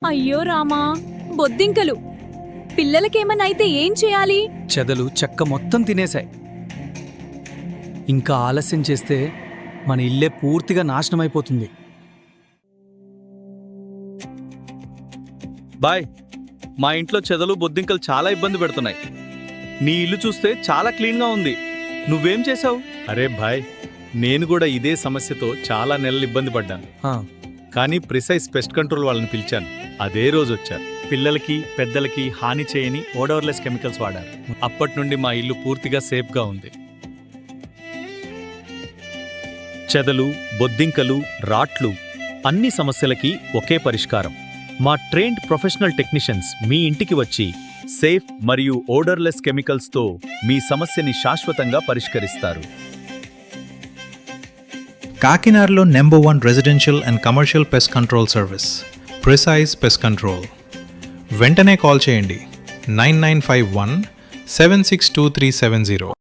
అయ్యో రామా, బొద్దింకలు! పిల్లలకేమన్నైతే ఏం చేయాలి? చెదలు చెక్క మొత్తం తినేశాయి. ఇంకా ఆలస్యం చేస్తే మన ఇల్లే పూర్తిగా నాశనమైపోతుంది. బాయ్, మా ఇంట్లో చెదలు బొద్దింకలు చాలా ఇబ్బంది పెడుతున్నాయి. నీ ఇల్లు చూస్తే చాలా క్లీన్గా ఉంది. నువ్వేం చేశావు? అరే భాయ్, నేను కూడా ఇదే సమస్యతో చాలా నెలలు ఇబ్బంది పడ్డాను. ఆ, కానీ ప్రిసైజ్ పెస్ట్ కంట్రోల్ వాళ్ళని పిలిచాను. అదే రోజు వచ్చారు. పిల్లలకి పెద్దలకి హాని చేయని ఓడర్లెస్ కెమికల్స్ వాడారు. అప్పటి నుండి మా ఇల్లు పూర్తిగా సేఫ్గా ఉంది. చెదలు, బొద్దింకలు, రాట్లు అన్ని సమస్యలకి ఒకే పరిష్కారం. మా ట్రైన్డ్ ప్రొఫెషనల్ టెక్నీషియన్స్ మీ ఇంటికి వచ్చి సేఫ్ మరియు ఓడర్లెస్ కెమికల్స్తో మీ సమస్యని శాశ్వతంగా పరిష్కరిస్తారు. కాకినాడలో number 1 residential and commercial pest control service precise pest control. వెంటనే కాల్ చేయండి 9951 762370.